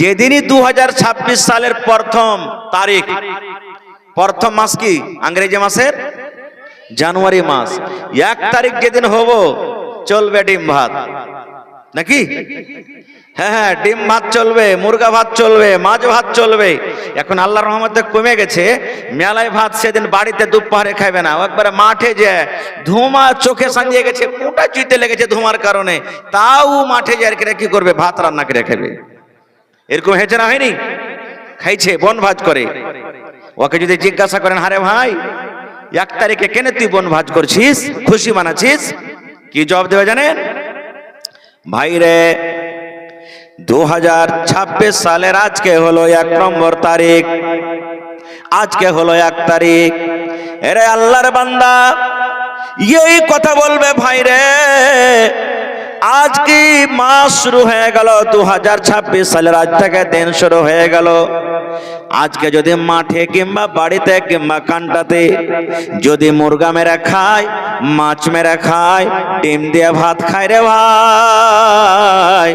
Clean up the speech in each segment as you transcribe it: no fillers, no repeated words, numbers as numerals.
যেদিনই 2026 সালের প্রথম তারিখ, প্রথম মাস কি ইংরেজি মাসের জানুয়ারি মাস, 1 তারিখ যেদিন হব চলবে ডিম ভাত নাকি? হ্যাঁ, ডিম ভাত চলবে, মুরগা ভাত চলবে, মাছ ভাত চলবে। এখন আল্লাহর রহমতে কমে গেছে, মেলায় ভাত সেদিন বাড়িতে দুপুরে খাইবে না, একবারে মাঠে যে ধুমা চোখে সাজিয়ে গেছে, কোটা চুইতে লেগেছে ধুমার কারণে, তাও মাঠে যে আর কি করবে, ভাত রান্না করে খাবে। এরকম হয়েছে না হয়নি? খাইছে, বনভাজ করে। ওকে যদি জিজ্ঞাসা করেন, হারে ভাই 1 তারিখে কেন তুই বনভাজ করছিস, খুশি মানাচ্ছিস, কি জবাব দেবে জানেন? ভাই রে, 2026 সালের আজকে হলো 1 নম্বর তারিখ, আজকে হলো 1 তারিখ। এরে আল্লাহর বান্দা, এই কথা বলবে ভাই রে, আজ কি মাস শুরু হয়ে গেল, 2026 সালের আজ থেকে দিন শুরু হয়ে গেল। আজকে যদি মাঠে কিংবা বাড়িতে কিংবা কান্টাতে যদি মুরগা মেরে খায়, মাছ মেরে খায়, ডিম দিয়ে ভাত খায় রে ভাই,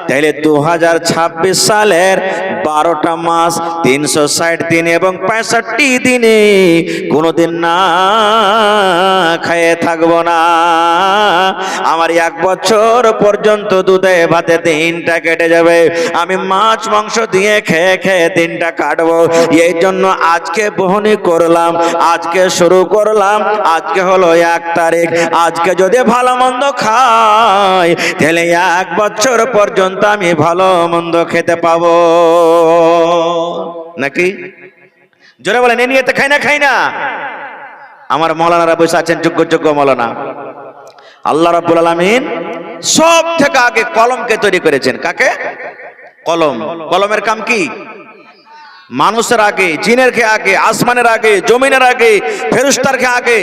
তাহলে 2026 সালের 12টা মাস 360 দিন এবং 65 দিনে কোনোদিন না খেয়ে থাকবো না। আমার 1 বছর পর্যন্ত দুধে ভাতে দিনটা কেটে যাবে, আমি মাছ মাংস দিয়ে খেয়ে খেয়ে দিনটা কাটবো। এই জন্য আজকে বহনি করলাম, আজকে শুরু করলাম, আজকে হলো 1 তারিখ। আজকে যদি ভালো মন্দ খাই, তাহলে 1 বছর পর্যন্ত আমি ভালো মন্দ খেতে পাবো নাকি? জোরে বলেন, এ নিয়ে তো খাই না। আমার মৌলানারা বসে আছেন, যোগ্য মৌলানা। আল্লাহ রাব্বুল আলামিন সব থেকে আগে কলমকে তৈরি করেছেন। কাকে? কলম। কলমের কাম কি? মানুষের আগে, জিনের কে আগে, আসমানের আগে, জমিনের আগে, ফেরেশতার কে আগে,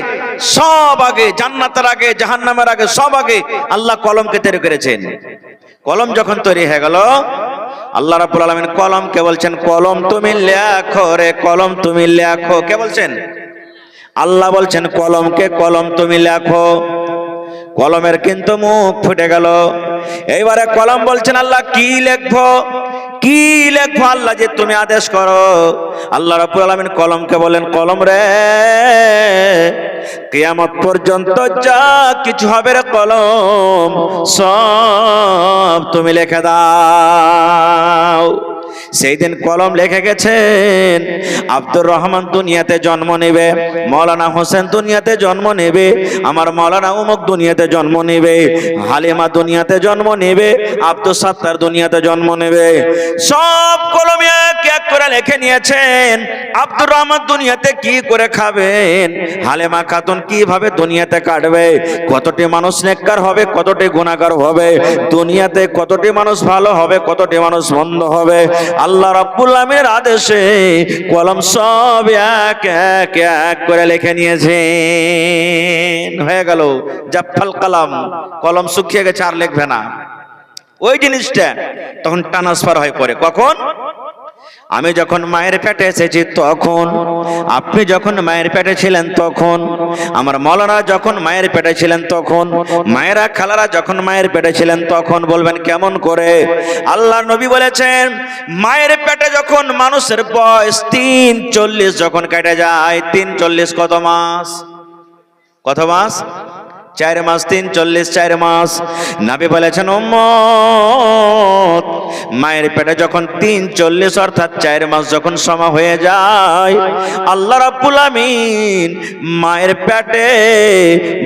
সব আগে, জান্নাতের আগে, জাহান্নামের আগে, সব আগে আল্লাহ কলমকে তৈরি করেছেন। কলম যখন তৈরি হয়ে গেল, আল্লাহ রাব্বুল আলামিন কলমকে বলছেন, কলম তুমি লেখো রে, কলম তুমি লেখো। কে বলছেন? আল্লাহ বলছেন কলমকে, কলম তুমি লেখো। কলমের কিন্তু মুখ ফুটে গেল। এইবারে কলম বলছেন, আল্লাহ কি লিখবো, কি লিখবো আল্লাহ, যে তুমি আদেশ করো। আল্লাহ রাব্বুল আলামিন কলমকে বলেন, কলম রে, কিয়ামত পর্যন্ত যা কিছু হবে রে কলম, সব তুমি লিখে দাও। সেই দিন কলম লিখে গেছেন, আব্দুর রহমান দুনিয়াতে জন্ম নেবে, মৌলানা হোসেন দুনিয়াতে জন্ম নেবে, আমার মৌলানা উমুক দুনিয়াতে জন্ম নেবে, হালিমা দুনিয়াতে জন্ম নেবে, আব্দুল সাত্তার দুনিয়াতে জন্ম নেবে। সব কলমে এক এক করে লিখে নিয়েছেন। আব্দুর রহমান দুনিয়াতে কি করে খাবেন, হালিমা খাতুন কিভাবে দুনিয়াতে কাটবে, কতটি মানুষ নেককার হবে, কতটি গুনাহগার হবে, দুনিয়াতে কতটি মানুষ ভালো হবে, কতটি মানুষ মন্দ হবে, আল্লাহ রাব্বুল আলামিনের আদেশে কলম সব এক এক এক করে লিখে নিয়েছেন। হয়ে গেল জাফাল কলম, কলম শুকিয়ে গেছে, আর লিখবে না। ওই জিনিসটা তখন ট্রান্সফার হয়ে পড়ে কখন? আমি যখন মায়ের পেটে এসেছি তখন, আপনি যখন মায়ের পেটে ছিলেন তখন, আমার মৌলানা যখন মায়ের পেটে ছিলেন তখন, মায়েরা খালারা যখন মায়ের পেটে ছিলেন তখন। বলবেন কেমন করে? আল্লাহ নবী বলেছেন, মায়ের পেটে যখন মানুষের বয়স 43 যখন কেটে যায়, 43 কত মাস? কত মাস? 4 মাস। 43 4 মাস। নবী বলেছেন, উম্মত, মায়ের পেটে যখন 43 অর্থাৎ 4 মাস যখন সময় হয়ে যায়, আল্লাহ রাব্বুল আমিন মায়ের পেটে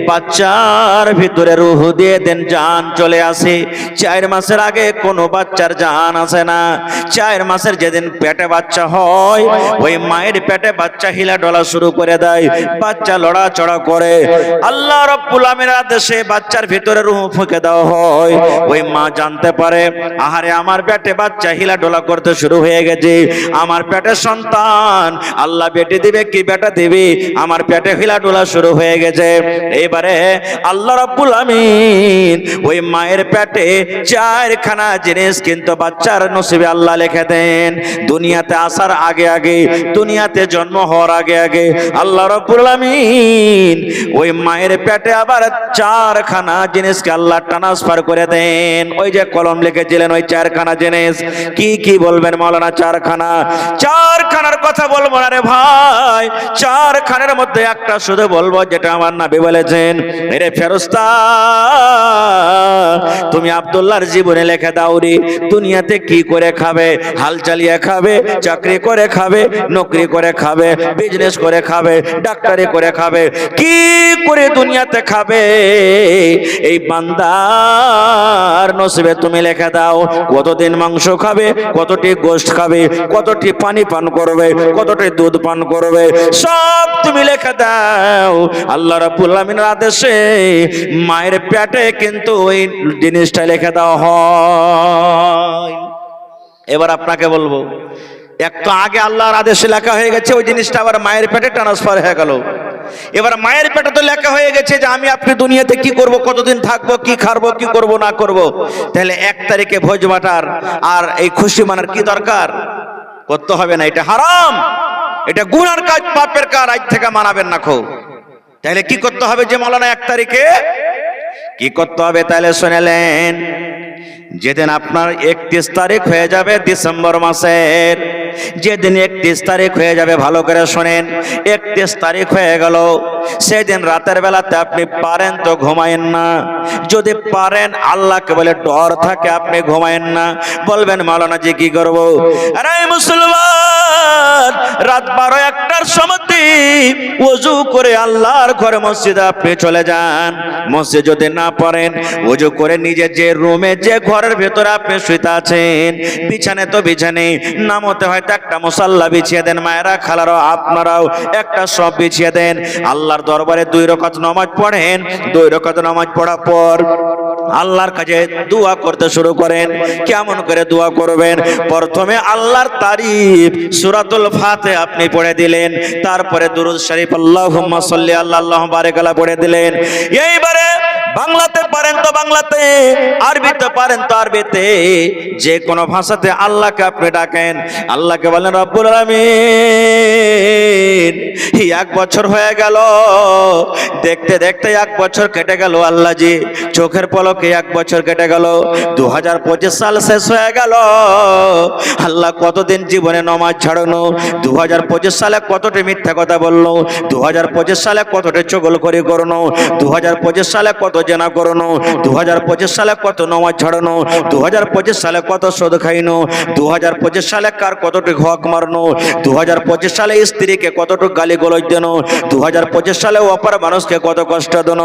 বাচ্চার ভিতরে রূহ দিয়ে দেন, জান চলে আসে। 4 মাসের আগে কোনো বাচ্চার জান আসে না। 4 মাসের যেদিন পেটে বাচ্চা হয়, ওই মায়ের পেটে বাচ্চা হিলা ডলা শুরু করে দেয়, বাচ্চা লড়াচড়া করে। আল্লাহ রাব্বুল আমিনের আদেশে বাচ্চার ভিতরে রূহ ফুঁকে দেওয়া হয়। ওই মা জানতে পারে, আহারে আমার পেটে বাচ্চা হিলা ডোলা করতে শুরু হয়ে গেছে, আমার পেটে সন্তান, আল্লাহ বেটি দিবে কি বেটা দিবে, আমার পেটে হিলা ডোলা শুরু হয়ে গেছে। এবারে আল্লাহ রাব্বুল আমিন ওই মায়ের পেটে 4খানা জিনিস কিন্তু বাচ্চার নসিবে আল্লাহ লিখে দেন। দুনিয়াতে আসার আগে আগে, দুনিয়াতে জন্ম হওয়ার আগে আগে আল্লাহ রাব্বুল আমিন ওই মায়ের পেটে আবার চারখানা জিনিসকে আল্লাহ ট্রান্সফার করে দেন। ওই যে কলম লিখেছিলেন ওই চারখানা জিনিস কি কি বলবেন মাওলানা? চারখানার কথা বলবো না রে ভাই, চারখানার মধ্যে একটা শুধু বলবো যেটা আমার নবী বলেছেন, রে ফেরেশতা তুমি আব্দুল্লাহর জীবনে লিখে দাও রে, দুনিয়াতে কি করে খাবে? হাল চালিয়ে খাবে, চাকরি করে খাবে, নকরি করে খাবে, বিজনেস করে খাবে, ডাক্তারি করে খাবে, কি করে দুনিয়াতে খাবে? এই বান্দার নসিবে তুমি লিখে দাও কতদিন মাংস খাবে, কতটি গোশত খাবে, কতটি পানি পান করবে, কতটি দুধ পান করবে, সব তুমি লিখে দাও। আল্লাহ রাব্বুল আলামিনের আদেশে মায়ের পেটে কিন্তু ওই জিনিসটা লিখে দেওয়া হয়। এবার আপনাকে বলবো, একটু আগে আল্লাহর আদেশে লেখা হয়ে গেছে, ওই জিনিসটা আবার মায়ের পেটে ট্রান্সফার হয়ে গেল। এবার মায়ের পেটে তো লেখা হয়ে গেছে যে আমি আপনি দুনিয়াতে কি করব, কতদিন থাকবো, কি খাবো, কি করব না করব। তাহলে 1 তারিখে ভোজ বাটার আর এই খুশি মানার কি দরকার? করতে হবে না, এটা হারাম, এটা গুনার কাজ, পাপের কাজ, আজ থেকে মানাবেন না খো। তাহলে কি করতে হবে যে মাওলানা 1 তারিখে কি করতে হবে? তাহলে শুনেলেন, যেদিন আপনার 31 তারিখ হয়ে যাবে ডিসেম্বর মাসের, যেদিন 31 তারিখ হয়ে যাবে, ভালো করে শোনেন, 31 তারিখ হয়ে গেল, সেদিন রাতের বেলাতে আপনি পারেন তো ঘুমায়েন না। যদি পারেন, আল্লাহকে বলে ডর থাকে, আপনি ঘুমায়েন না। বলবেন মাওলানা জি কি করব? আরে মুসলমান, রাত 12-1টার সময় ওযু করে আল্লাহর ঘরে মসজিদে আপনি চলে যান। মসজিদ যদি না পারেন, ওযু করে নিজের যে রুমে, যে ঘরের ভেতরে আপনি শুইতে আছেন, বিছানে তো বিছানে, নামতে হয়তো একটা মুসাল্লা বিছিয়ে দেন, মায়েরা খালারাও আপনারাও একটা সব বিছিয়ে দেন। আল্লাহর দরবারে 2 রাকাত নামাজ পড়েন। 2 রাকাত নামাজ পড়ার পর আল্লাহর কাছে দোয়া করতে শুরু করেন। কেমন করে দোয়া করবেন? প্রথমে আল্লাহর তারিফ সূরাতুল ফাতিহা আপনি পড়ে দিলেন, তারপরে দুরূদ শরীফ আল্লাহুম্মা সাল্লি আল্লাহ আল্লাহু বারিক আলা পড়ে দিলেন। এইবারে বাংলাতে পারেন তো বাংলাতে, আরবিতে পারেন তো আরবিতে, যে কোনো ভাষাতে আল্লাহকে আপনি ডাকেন। আল্লাহকে বলেন রব্বুল আলামিন, 1 বছর হয়ে গেল, দেখতে দেখতে 1 বছর কেটে গেল। আল্লাহ জি, চোখের পলকে 1 বছর কেটে গেল, 2025 সাল শেষ হয়ে গেল। আল্লাহ কতদিন জীবনে নামাজ ছাড়ানো, 2025 সালে কতটি মিথ্যা কথা বললো, 2025 সালে কতটি চগলখড়ি করনো, 2025 সালে কত জেনা করনো, 2025 সালে কত নামাজ ছাড়ানো, 2025 সালে কত সুদ খাইনো, 2025 সালে কার কতটি হক মারনো, 2025 সালে স্ত্রীকে কতটুকু গালি গলজ দেন, 2025 সালে অপর মানুষকে কত কষ্ট দেন।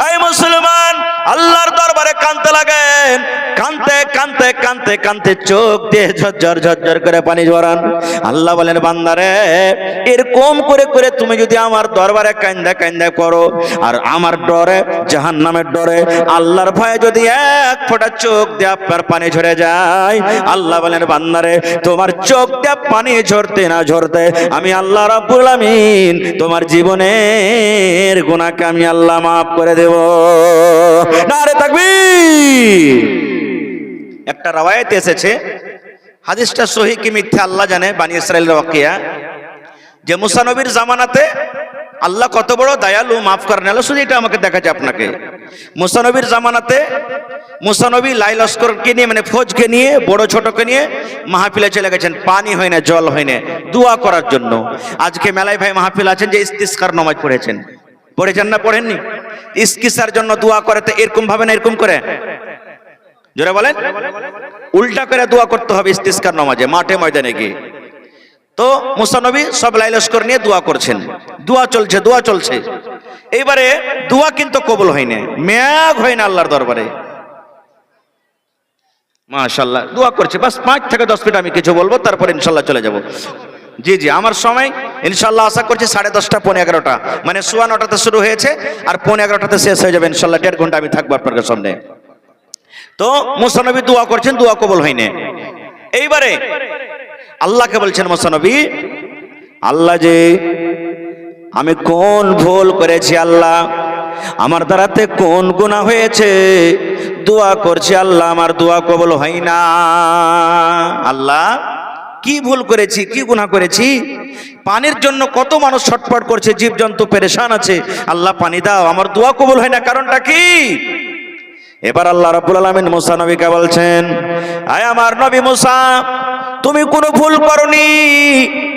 এই মুসলমান, আল্লাহর দরবারে কাঁদতে লাগেন, কাঁদতে কাঁদতে কাঁদতে কাঁদতে চোখ দিয়ে ঝরঝর ঝরঝর করে পানি ঝরান। আল্লাহ বলেন বান্দারে, এরকম করে করে তুমি যদি আমার দরবারে কান্দা কান্দা করো, আর আমার ডরে, জাহান্নামের ডরে, আল্লাহর ভয়ে যদি 1 ফোঁটা চোখ দিয়ে আপনার পানি ঝরে যায়, আল্লাহ বলেন বান্দারে, তোমার চোখ দিয়ে পানি ঝরতে না ঝরতে আমি আল্লাহ রাব্বুল আমিন তোমার জীবনের গুনাহকে আমি আল্লাহ মাফ করে দেব। নারে তাকবীর। একটা রওয়ায়াতে এসেছে, হাদিসটা সহিহ কি মিথ্যা আল্লাহ জানে, বানি ইসরাইলের ওয়াকিয়া, যে মুসা নবীর জামানাতে আল্লাহ কত বড় দয়ালু, মাফ করেন। আল্লাহ শুধু এটা আমাকে দেখাচ্ছে আপনাকে। মুসা নবীর জামানাতে মুসা নবী লাই লস্করকে নিয়ে, মানে ফৌজকে নিয়ে, বড় ছোটকে নিয়ে মাহফিলে চলে গেছেন। পানি হয় না, জল হয় না, দোয়া করার জন্য। আজকে মেলায় ভাই মাহফিল আছেন যে ইস্তিসকার নামাজ পড়েছেন, পড়েছেন না পড়েননি? ইস্তিসকার জন্য দোয়া করে তো এরকম ভাবে না, এরকম করে, জোরে বলেন, উল্টা করে দোয়া করতে হবে ইস্তিসকার নামাজে, মাঠে ময়দানে গিয়ে। তো মুসা নবী সব লাই লস্কর নিয়ে দোয়া করছেন, দোয়া চলছে, দোয়া চলছে। এইবারে দোয়া কিন্তু কবুল হয় না, মেয়াগ হয় না আল্লাহর দরবারে। মাশাআল্লাহ, দোয়া করছে, বাস 5 থেকে 10 মিনিট আমি কিছু বলবো, তারপর ইনশাআল্লাহ চলে যাব। জি জি, আমার সময় ইনশাআল্লাহ আশা করছি 10:30 পৌনে 11টা, মানে 9:15টাতে শুরু হয়েছে আর পৌনে 11টাতে শেষ হয়ে যাবে ইনশাআল্লাহ। 1.5 ঘন্টা আমি থাকবো আপনাদের সামনে। তো মুসা নবী দোয়া করছেন, দোয়া কবুল হয় না। এইবারে আল্লাহকে বলছেন মুসা নবী, আল্লাহ যে আমি কোন ভুল করেছি, আল্লাহ আমার দ্বারাতে কোন গুনাহ হয়েছে, দোয়া করছি আল্লাহ আমার দোয়া কবুল হয় না। আল্লাহ কি ভুল করেছি, কি গুনাহ করেছি, পানির জন্য কত মানুষ ছটফট করছে, জীবজন্তু পেরেশান আছে, আল্লাহ পানি দাও, আমার দোয়া কবুল হয় না, কারণটা কি? এবার আল্লাহ রাব্বুল আলামিন মুসা নবীকে বলছেন, আয় আমার নবী মুসা, তুমি কোনো ভুল করনি,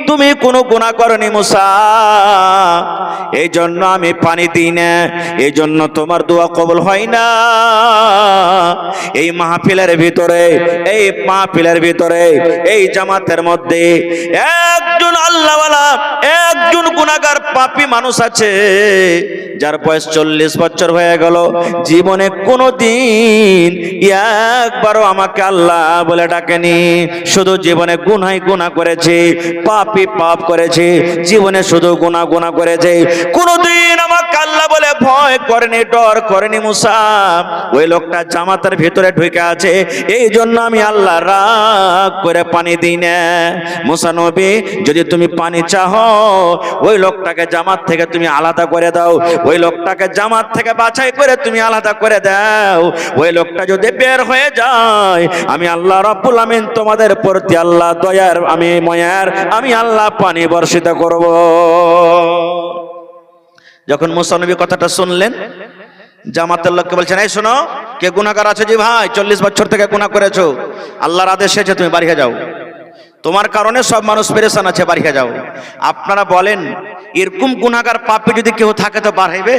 তুমি কোনো গুনাহ করনি মুসা, এই জন্য আমি পানি দিই না, এই জন্য তোমার দোয়া কবুল হয় না। এই মাহফিলের ভিতরে এই জামাতের মধ্যে একজন আল্লাহওয়ালা, একজন গুনাহগার পাপী মানুষ আছে, যার বয়স 40 বছর হয়ে গেল, জীবনে কোনোদিন একবারও আমাকে আল্লাহ বলে ডাকেনি, শুধু জীবনে গুনাহ করেছে, পাপ করেছে, জীবনে শুধু গুনাহ করেছে, কোনোদিন আমাকে আল্লাহ বলে ভয় করেনি, ডর করেনি মুসা। ওই লোকটা জামাতের ভিতরে ঢুকে আছে, এই জন্য আমি আল্লাহ রাগ করে পানি দিই না। মুসা নবী, যদি তুমি পানি চাও, ওই লোকটাকে জামাত থেকে তুমি আলাদা করে দাও, ওই লোকটাকে জামাত থেকে বাছাই করে তুমি আলাদা করে দাও। ওই লোকটা যদি বের হয়ে যায়, আমি আল্লাহ রাব্বুল আমিন তোমাদের প্রতি আল্লাহ দয়ার, আমি ময়ার, আমি আল্লাহ পানি বর্ষিত করব। যখন মুসা নবী কথাটা শুনলেন, জামাতের লোককে বলছেন, এই শোনো, কে গুনাহগার আছে? জি ভাই, 40 বছর থেকে গুনাহ করেছো, আল্লাহর আদেশ এসেছে, তুমি বাড়ি যাও, তোমার কারণে সব মানুষ পেরেশান আছে, বাড়ি যাও। আপনারা বলেন, এরকম গুনাহগার পাপী যদি কেউ থাকে তো বার হইবে?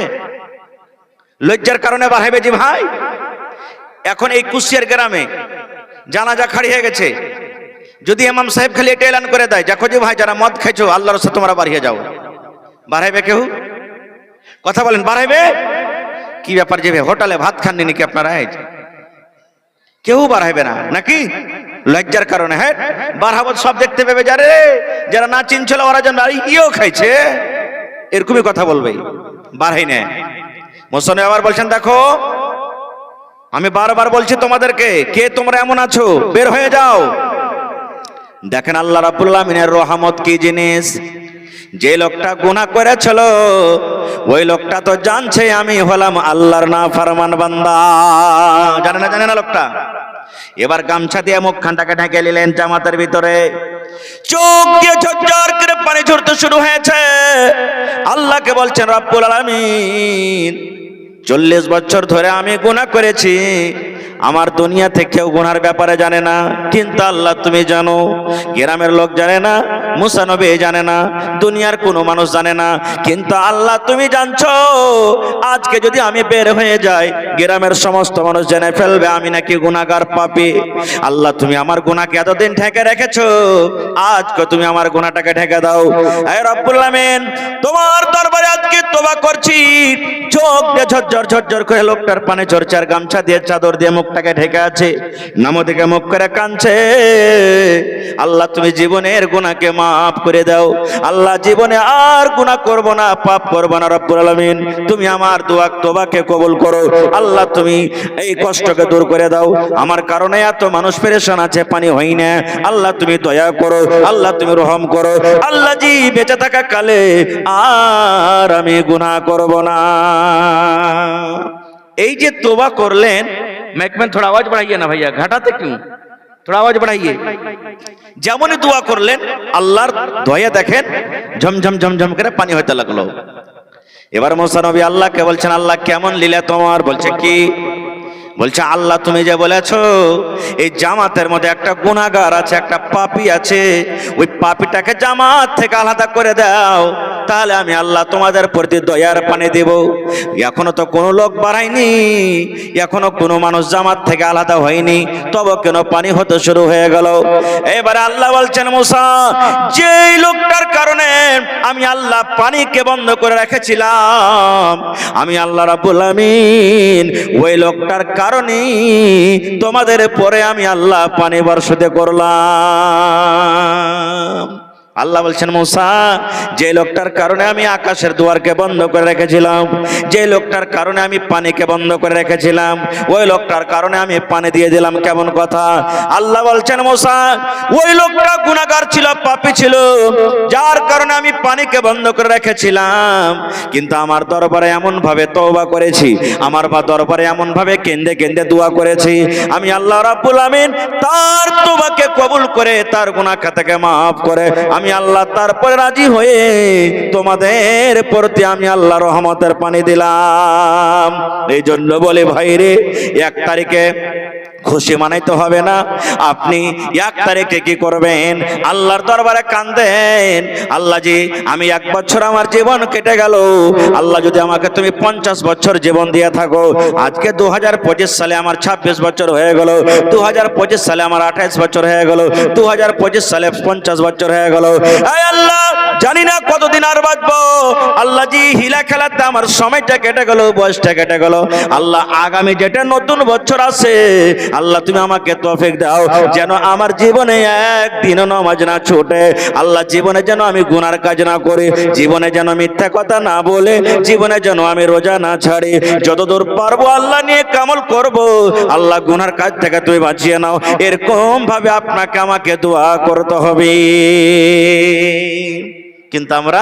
লজ্জার কারণে বার হইবে? জি ভাই, এখন এই কুশিয়ার গ্রামে জানাজা খাড়ি হয়ে গেছে, যদি ইমাম সাহেব খালি এটা এলান করে দেয়, দেখো যে ভাই, যারা মদ খাইছো আল্লাহর রাস্তায় তোমরা বাড়ি যাও, বার হইবে কেউ? কথা বলেন, বার হইবে? কি ব্যাপার, যে হোটেলে ভাত খাননি নাকি আপনারা? কেউ বার হইবে না নাকি? লজ্জার কারণে। হ্যাঁ, বার হবো, সব দেখতে পাবে, যারা না চিনছিল ওরা যেন ইয়েও খাইছে, এরকমই কথা বলবে, বার হই না। মুসা নবী আবার বলছেন, দেখো আমি বারবার বলছি তোমাদেরকে, কে তোমরা এমন আছো, বের হয়ে যাও। দেখেন আল্লাহ রাব্বুল আমিনের রহমত কি জিনিস। যে লোকটা গুনাহ করেছিল, ওই লোকটা তো জানছে আমি হলাম আল্লাহর নাফরমান বান্দা, জানে না লোকটা? এবার গামছা দিয়ে মুখখানটাকে ঢেকে নিলেন জামাতের ভিতরে, চোখ দিয়ে ঝরঝর করে পানি ঝরতে শুরু হয়েছে। আল্লাহকে বলছেন, রব্বুল আলামিন, 40 বছর ধরে আমি গুনাহ করেছি, আমার দুনিয়া থেকে কেউ গুনার ব্যাপারে জানে না, কিন্তু আল্লাহ তুমি জানো। গ্রামের লোক জানে না, মুসা নবী জানে না, দুনিয়ার কোনো মানুষ জানে না, কিন্তু আল্লাহ তুমি জানছো। আজকে যদি আমি বের হয়ে যাই, গ্রামের সমস্ত মানুষ জেনে ফেলবে আমি নাকি গুনাহগার পাপী। আল্লাহ তুমি আমার গুনাহকে এতদিন ঢেকে রেখেছো, আজকে তুমি আমার গুনাহটাকে ঢেকে দাও। হে রব্বুল আমিন, তোমার দরবারে আজকে তওবা করছি। চোখ দিয়ে ঝরঝর করে লোকটার পানি ঝরছে, আর গামছা দিয়ে চাদর দিয়ে মুখটাকে ঢেকে আছে, নামো দিকে মুখ করে কাঁদছে। আল্লাহ তুমি জীবনের গুনাহকে মাফ করে দাও, আল্লাহ জীবনে আর গুনাহ করব না, পাপ করব না। রব্বুল আলামিন, তুমি আমার দোয়া তওবাকে কবুল করো। আল্লাহ তুমি এই কষ্টকে দূর করে দাও, আমার কারণে এত মানুষ পেরেশান আছে, পানি হয় না। আল্লাহ তুমি দয়া করো, আল্লাহ তুমি রহম করো। আল্লাহ জি, বেঁচে থাকা কালে আর আমি গুনাহ করব না। এই যে তওবা করলেন, मैकमैन थोड़ा आवाज बढ़ाइए ना भैया, घटाते क्यों, थोड़ा आवाज बढ़ाइए। যেমনই দোয়া করলেন, আল্লাহর দয়া দেখেন ঝমঝম ঝমঝম করে পানি হইতে লাগলো। এবার মুসা নবী আল্লাহকে বলছেন, আল্লাহ কেমন লীলা তোমার? বলছে কি? বলছে, আল্লাহ তুমি যে বলেছো এই জামাতের মধ্যে একটা গুনাহগার আছে, একটা পাপী আছে, ওই পাপীটাকে জামাত থেকে আলাদা করে দাও, তাহলে আমি আল্লাহ তোমাদের প্রতি দয়ার পানি দেব। এখনো তো কোনো লোক বাড়ায়নি, এখনো কোনো মানুষ জামাত থেকে আলাদা হয়নি, তবে কেন পানি হতে শুরু হয়ে গেল? এবারে আল্লাহ বলছেন, মুসা, যেই লোকটার কারণে আমি আল্লাহ পানিকে বন্ধ করে রেখেছিলাম, আমি আল্লাহ রাব্বুল আমিন ওই লোকটার কারণে তোমাদের পরে আমি আল্লাহ পানি বর্ষিত করলাম। আল্লাহ বলছেন, মুসা, যে লোকটার কারণে আমি আকাশের দুয়ারকে বন্ধ করে রেখেছিলাম, যে লোকটার কারণে আমি পানিকে বন্ধ করে রেখেছিলাম, ওই লোকটার কারণে আমি পানি দিয়ে দিলাম। কেমন কথা? আল্লাহ বলছেন, মুসা, ওই লোকটা গুনাহগার ছিল, পাপী ছিল, যার কারণে আমি পানিকে বন্ধ করে রেখেছিলাম, কিন্তু আমার দরবারে এমন ভাবে তওবা করেছি, আমার দরবারে এমন ভাবে কেঁদে কেঁদে দোয়া করেছি, আমি আল্লাহ রাব্বুল আমিন তার তওবাকে কবুল করে তার গুনাহ খাতাকে মাফ করে আমি আমি আল্লাহ তারপরে রাজি হয়ে তোমাদের প্রতি আমি আল্লাহ রহমতের পানি দিলাম। এই জন্য বলে ভাইরে, 1 তারিখে খুশি মানাইতে হবে না। আপনি 1 তারিখে কি করবেন? আল্লাহর দরবারে কান্দেন, আল্লাহ জি আমি 1 বছর আমার জীবন কেটে গেল, আল্লাহ যদি আমাকে তুমি 50 বছর জীবন দিয়ে থাকো, আজকে 2025 সালে আমার 26 বছর হয়ে গেল, 2025 সালে আমার 28 বছর হয়ে গেল, 2025 সালে 50 বছর হয়ে গেল। এই আল্লাহ জানি না কতদিন আর বাঁচবো, আল্লাহ জি হিলা খেলাতে আমার সময়টা কেটে গেল, বয়সটা কেটে গেল। আল্লাহ আগামী যেটা নতুন বছর আছে, আল্লাহ তুমি আমাকে তৌফিক দাও যেন আমার জীবনে একদিনও নামাজ না ছুটে, আল্লাহ জীবনে যেন আমি গুনার কাজ না করি, জীবনে যেন মিথ্যা কথা না বলে, জীবনে যেন আমি রোজা না ছাড়ি, যতদূর পারবো আল্লাহ নিয়ে কামল করব। আল্লাহ গুনার কাজ থেকে তুমি বাঁচিয়ে নাও, এরকম ভাবে আপনাকে আমাকে দোয়া করতে হবে। কিন্তু আমরা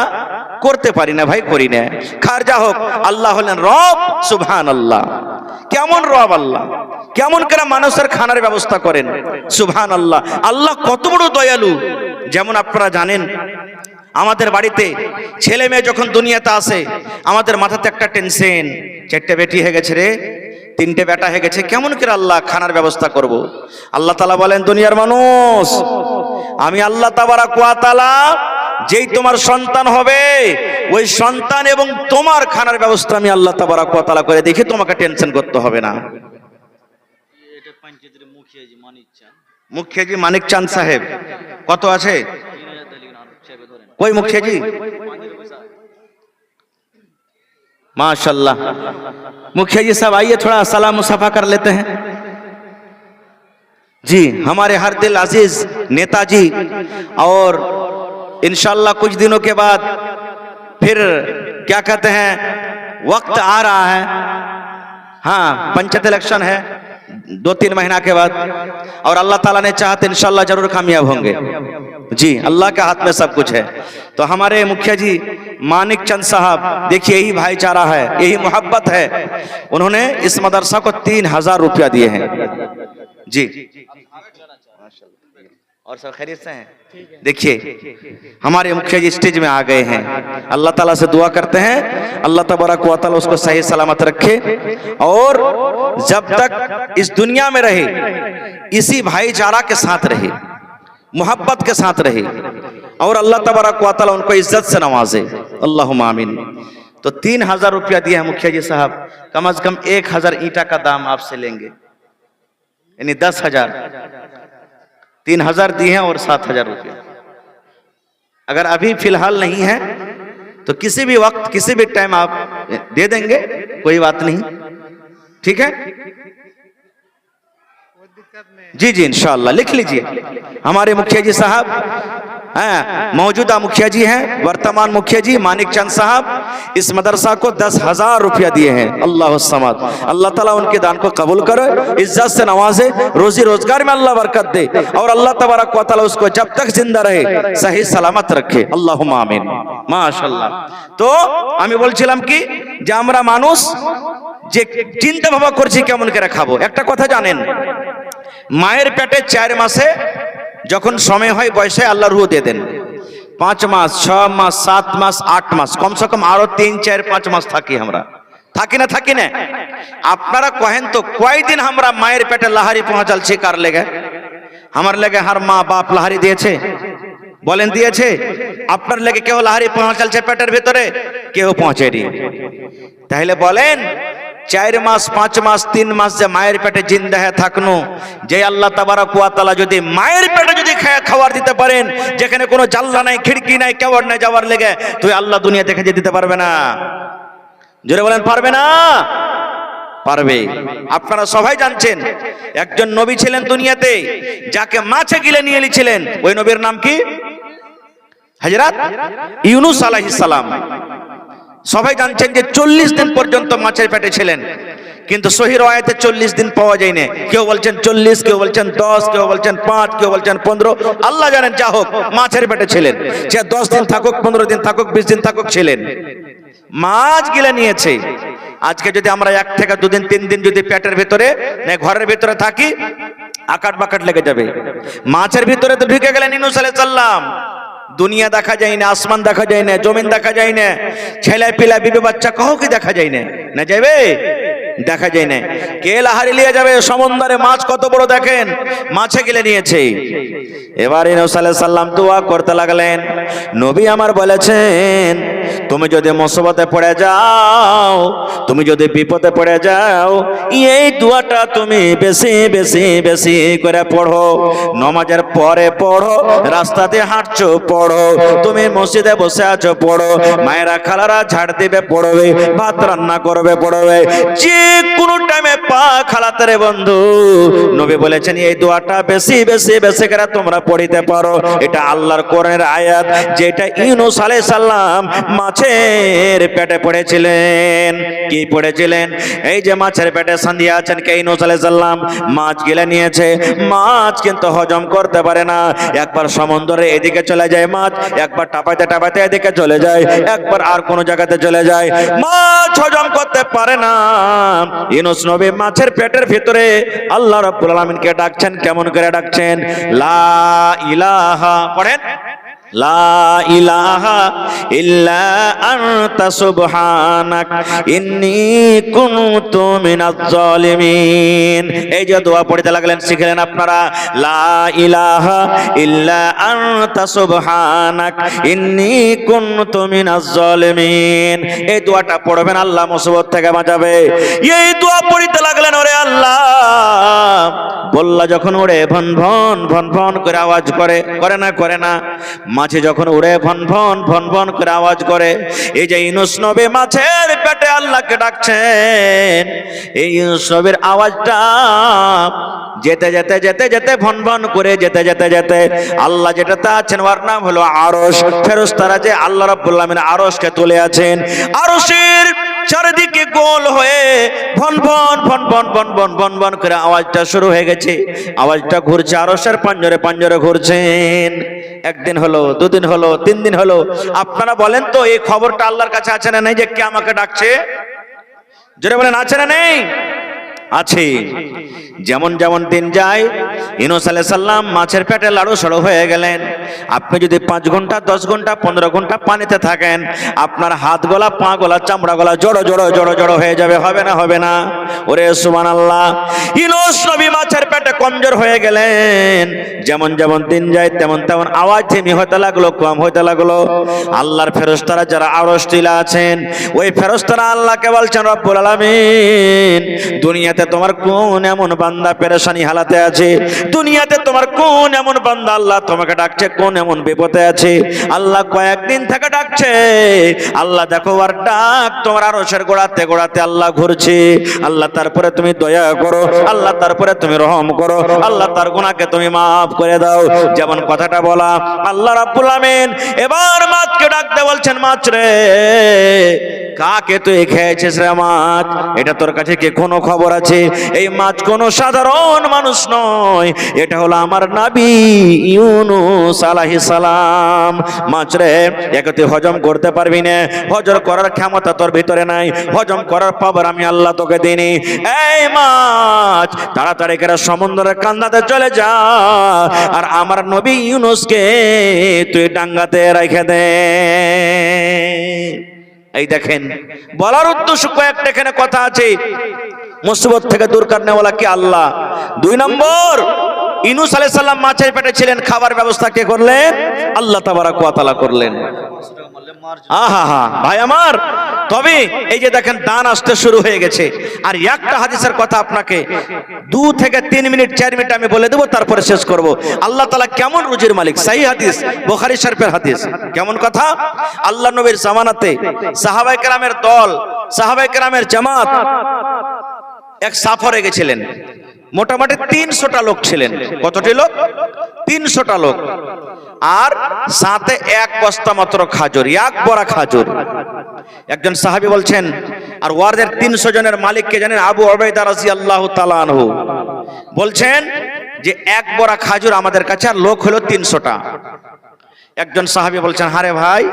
করতে পারি না ভাই, করি না। খার যা হোক, আল্লাহ হলেন রব, সুবহানাল্লাহ। কেমন রব আল্লাহ, কেমন করে মানুষের খানার ব্যবস্থা করেন, সুবহানাল্লাহ। আল্লাহ কত বড় দয়ালু। যেমন আপনারা জানেন, আমাদের বাড়িতে ছেলে মেয়ে যখন দুনিয়াতে আসে, আমাদের মাথাতে একটা টেনশন, 4টে বেটি হয়ে গেছে রে, 3টে বেটা হয়ে গেছে, কেমন করে আল্লাহ খানার ব্যবস্থা করব। আল্লাহ তাআলা বলেন, দুনিয়ার মানুষ, আমি আল্লাহ তাবারাক ওয়া তাআলা যেই তোমার সন্তান হবে, ওই সন্তান এবং তোমার খানার ব্যবস্থা আমি আল্লাহ তাবারাক ওয়া তাআলা করে দেখি, তোমাকে টেনশন করতে হবে না। মুখিয়াজি মানিক চাঁদ সাহেব কত আছে? कोई मुखिया जी? माशाल्लाह। मुखिया जी साहब आइए, थोड़ा सलाम मुसाफा कर लेते हैं जी। हमारे हर दिल अजीज नेताजी, और इंशाल्लाह कुछ दिनों के बाद फिर क्या कहते हैं, वक्त आ रहा है, हाँ पंचायत इलेक्शन है 2-3 महीना के बाद, और अल्लाह ताला ने चाहा तो इंशाल्लाह जरूर कामयाब होंगे जी। अल्लाह के हाथ में सब कुछ है। तो हमारे मुखिया जी मानिक चंद साहब, देखिए यही भाईचारा है, यही मोहब्बत है। उन्होंने इस मदरसा को 3000 रुपया दिए हैं जी। और सब खैरियत से हैं? देखिए हमारे मुखिया जी स्टेज में आ गए हैं। अल्लाह ताला से दुआ करते हैं, अल्लाह तबारक व तआला उसको सही सलामत रखे, और जब तक इस दुनिया में रहे इसी भाईचारा के साथ रहे, मोहब्बत के साथ रहे, और अल्लाह तबारक व तआला उनको इज्जत से नवाजे, अल्लाहुम्मा आमीन। तो 3000 रुपया दिया है मुखिया जी साहब, कम से कम 1000 ईंटा का दाम आपसे लेंगे, यानी 10,000। 3000 दिए हैं और 7000 रुपया। अगर अभी फिलहाल नहीं है तो किसी भी वक्त, किसी भी टाइम आप दे देंगे, कोई बात नहीं, ठीक है जी जी इंशाअल्लाह। लिख लीजिए, हमारे मुखिया जी साहब हैं, मौजूदा मुखिया जी हैं, वर्तमान मुखिया जी मानिक चंद साहब, इस मदरसा को 10,000 रुपया दिए हैं। अल्लाह सम्मद, अल्लाह ताला उनके दान को कबूल करे, इज्जत से नवाजे, रोजी रोजगार में अल्लाह बरकत दे, और अल्लाह तबारक व तआला उसको जब तक जिंदा रहे सही सलामत रखे, अल्लाहुम्मा आमीन। माशाल्लाह। तो আমি বলছিলাম কি, যে আমরা মানুষ যে চিন্তা ভাবনা করছি কেমন করে খাবো। একটা কথা জানেন, মায়ের পেটে 4 মাসে যখন সময় হয় বয়সে আল্লাহ রূহ দিয়ে দেন, 5 মাস 6 মাস 7 মাস 8 মাস, কমসে কম আরো 3 4 5 মাস থাকি, আমরা থাকি না। আপনারা কহেন তো কয়দিন আমরা মায়ের পেটে লাহারি পৌঁছালছি কার লেগে? আমার লেগে হার মা বাপ লাহারি দিয়েছে? বলেন দিয়েছে? আপনার লেগে কেউ লাহারি পৌঁছালছে পেটের ভিতরে? কেউ পৌঁছেনি। তাহলে বলেন 4 মাস 5 মাস 3 মাস যে মায়ের পেটে জিন্দা হয়ে থাকনো, যে আল্লাহ তাবারক ওয়া তাআলা যদি মায়ের পেটে যদি খাবার দিতে পারেন, যেখানে কোনো জানলা নাই, খিড়কি নাই, কেওয়ার নাই যাওয়ার লেগে, তুই আল্লাহ দুনিয়া দেখে যে দিতে পারবে না? জোরে বলেন পারবে না? পারবে। আপনারা সবাই জানছেন একজন নবী ছিলেন দুনিয়াতে, যাকে মাছে গিলে নিয়ে এসেছিলেন। ওই নবীর নাম কি? হযরত ইউনূস আলাইহিস সালাম। সবাই জানছেন যে 40 দিন পর্যন্ত মাছের পেটে ছিলেন, কিন্তু সহিহ রায়াতে 40 দিন পাওয়া যায় না। কেউ বলছেন 40, কেউ বলছেন 10, কেউ বলছেন 5, কেউ বলছেন 15, আল্লাহ জানেন। যা হোক, মাছের পেটে ছিলেন। সে 10 দিন থাকুক, 15 দিন থাকুক, 20 দিন থাকুক, ছিলেন। মাছ গিলে নিয়েছে। আজকে যদি আমরা 1 থেকে 2 দিন 3 দিন যদি পেটের ভিতরে ঘরের ভিতরে থাকি, আকাট বাকাট লেগে যাবে। মাছের ভিতরে তো ঢুকে গেলেন ইউনূস আলাইহিস সালাম, দুনিয়া দেখা যায় না, আসমান দেখা যায় না, জমিন দেখা যায় না, ছেলে পিলা বিবি বাচ্চা কাউকে দেখা যায় না, না যাবে দেখা যায় না। কে লাহারি নিয়ে যাবে? সমুদ্রে মাছ কত বড় দেখেন, মাছে গিলে নিয়েছে। এবার ইউনূস আলাইহিস সালাম দোয়া করতে লাগলেন, নবী আমার বলেছেন তুমি যদি মুসিবতে পড়ে যাও, তুমি যদি বিপদে পড়ে যাও, এই দোয়াটা তুমি বেশি বেশি বেশি করে পড়ো। নামাজের পরে পড়ো, রাস্তাতে হাঁটছো পড়ো, তুমি মসজিদে বসে আছো পড়ো, মায়েরা খালারা ঝাড় দিবে পড়বে, ভাত রান্না করবে পড়বে, যে কোনো টাইমে পা খালাতে রে বন্ধু। নবী বলেছেন এই দোয়াটা বেশি বেশি বেশি করে তোমরা পড়িতে পারো। এটা আল্লাহর কোরআনের আয়াত, যেটা ইউনূস আলাইহিস সালাম মাছের পেটে পড়েছিলেন। কি পড়েছিলেন? এই যে মাছের পেটে সান্দিয়া আছেন কে? ইউনূস আলাইহিস সালাম। মাছ গিলে নিয়েছে, মাছ কিন্তু হজম করতে পারে না। একবার সমুদ্রে এদিকে চলে যায় মাছ, একবার টাপাইতে টাপাইতে এদিকে চলে যায়, একবার আর কোন জায়গাতে চলে যায়, মাছ হজম করতে পারে না। ইউনূস নবী মাছের পেটের ভিতরে আল্লাহ রাব্বুল আলামিনকে ডাকছেন। কেমন করে ডাকছেন? লা ইলাহা, পড়েন, লা ইলাহা ইল্লা আনতা সুবহানাক ইন্নী কুনতু মিনাজ জালিমিন। এই যে দোয়া পড়তে লাগলেন, শিখলেন আপনারা, লা ইলাহা ইল্লা আনতা সুবহানাক ইন্নী কুনতু মিনাজ জালিমিন। এই দোয়াটা পড়বেন, আল্লাহ মুসিবত থেকে বাঁচাবে। এই দোয়া পড়তে লাগলেন। ওরে আল্লাহ, বল্লা যখন উড়ে ভন ভন ভন ভন করে আওয়াজ করে, করে না করে না? মাছে যখন উড়ে ভন ভন ভন ভন করে আওয়াজ করে, এই যে ইউনূস নবী মাছের পেটে আল্লাহকে ডাকছেন, এই ইউনূস নবীর আওয়াজটা যেতে যেতে যেতে যেতে ভন ভন করে যেতে যেতে যেতে আল্লাহ যেটাতে আছেন ওর নাম হলো আরশ। ফেরেশতারা যে আল্লাহ রাব্বুল আলামিন আরশকে তুলে আছেন, আরশের চারিদিকে গোল হয়ে ভন ভন ভন ভন ভন ভন ভন ভন করে আওয়াজটা শুরু হয়ে গেছে। আওয়াজটা ঘুরছে, আরশের পাঞ্জরে পাঞ্জরে ঘুরছেন। একদিন হলো, দুদিন হলো, 3 দিন হলো। আপনারা বলেন তো এই খবরটা আল্লাহর কাছে আছে না নেই যে কে আমাকে ডাকছে? জোরে বলেন, আছে না নেই? আছে। যেমন যেমন দিন যায়, ইউনূস আলাইহিস সালাম মাছের পেটে লাড়ু সাড়ু হয়ে গেলেন। আপনি যদি 5 ঘন্টা 10 ঘন্টা 15 ঘন্টা পানিতে থাকেন, আপনার হাত গলা, পা গলা, চামড়া গলা জড়ো জড়ো জড়ো জড়ো হয়ে যাবে, হবে না? হবে না? ওরে সুবহানাল্লাহ। ইউনূস নবী মাছের পেটে কমজোর হয়ে গেলেন। যেমন যেমন দিন যায় তেমন তেমন আওয়াজ থেমে হতে লাগলো, কম হতে লাগলো। আল্লাহর ফেরেশতারা যারা আরশ টিলা আছেন, ওই ফেরেশতারা আল্লাহকে বলছেন, রব্বুল আলামিন, দুনিয়াতে তোমার কোন এমন বান্দা পেরেশানি হালাতে আছে, দুনিয়াতে তোমার কোন এমন বান্দা আল্লাহ তোমাকে ডাকছে, কোন এমন বিপদে আছে, আল্লাহ কয়েকদিন থেকে ডাকছে। আল্লাহ দেখো আর ডাক তোমার আরশের গোড়াতে গোড়াতে আল্লাহ ঘুরছে। আল্লাহ তারপরে তুমি দয়া করো, আল্লাহ তারপরে তুমি রহম করো, আল্লাহ তার গুনাহকে তুমি মাফ করে দাও। যেমন কথাটা বলা, আল্লাহ রাব্বুল আলামিন এবার মাছকে ডাকতে বলছেন, মাছ রে, কাকে তুই খেয়েছিস রে মাছ? এটা তোর কাছে কি কোনো খবর আছে? এই মাছ কোনো সাধারণ মানুষ নয়, এটা হলো আমার নবী ইউনূস আলাইহিস সালাম। মাছ রে, একে তুই হজম করতে পারবি না, হজম করার ক্ষমতা তোর ভিতরে নাই, হজম করার পাওয়ার আমি আল্লাহ তোকে দিইনি। এই মাছ, তাড়াতাড়ি করে সমুদ্রের কান্দাতে চলে যা, আর আমার নবী ইউনূসকে তুই ডাঙ্গাতে রেখে দে। এই দেখেন, বলার উদ্দেশ্য কয়েকটা এখানে কথা আছে। মুসিবত থেকে দূর করনেওয়ালা কি? আল্লাহ। 2 নম্বর, ইউনূস আলাইহিস সালাম মাছের পেটে ছিলেন, খাবার ব্যবস্থা কে করলেন? আল্লাহ তাবারাক ওয়া তাআলা করলেন। আহা ভাই আমার, তবে এই যে দেখেন দান আসতে শুরু হয়ে গেছে। আর একটা হাদিসের কথা আপনাকে 2 থেকে 3 মিনিট 4 মিনিট আমি বলে দেবো, তারপরে শেষ করব। আল্লাহ তাআলা কেমন রুজির মালিক, সহিহ হাদিস, বুখারী শরীফের হাদিস। কেমন কথা? আল্লাহ নবীর জামানাতে সাহাবায়ে কেরামের দল, সাহাবায়ে কেরামের জামাত এক সফরে গেছিলেন। মোটামুটি 300টা লোক ছিলেন। কতটি লোক? 300টা লোক। আর সাথে 1 বস্তা মাত্র খাজুর, 1 বড়া খাজুর। একজন সাহাবী বলছেন, আর ওয়ারদের 300 জনের মালিক কে জানেন? আবু উবাইদা রাদিয়াল্লাহু তাআলা আনহু বলছেন যে 1 বড়া খাজুর আমাদের কাছে, আর লোক হলো 300টা। একজন সাহাবী বলছেন, আরে ভাই,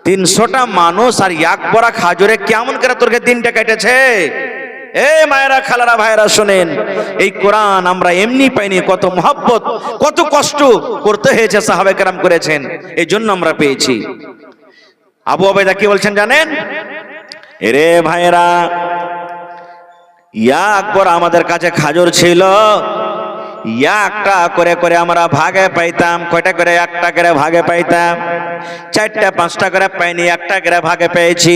300টা মানুষ আর 1 বড়া খাজুরে কেমন করে তোরকে দিনটা কেটেছে? এ মায়েরা, খালারা, ভাইরা শোনেন, এই কোরআন আমরা এমনি পাইনি, কত মহব্বত, কত কষ্ট করতে হয়েছে, সাহাবায়ে কেরাম করেছেন, এই জন্য আমরা পেয়েছি। আবু উবাইদা কি বলছেন জানেন? এরে ভাইরা, একবার আমাদের কাছে খাজুর ছিল, একটা করে করে আমরা ভাগে পাইতাম। কয়টা করে? একটা করে ভাগে পাইতাম। 4টা 5টা করে পাইনি, একটা করে ভাগে পেয়েছি।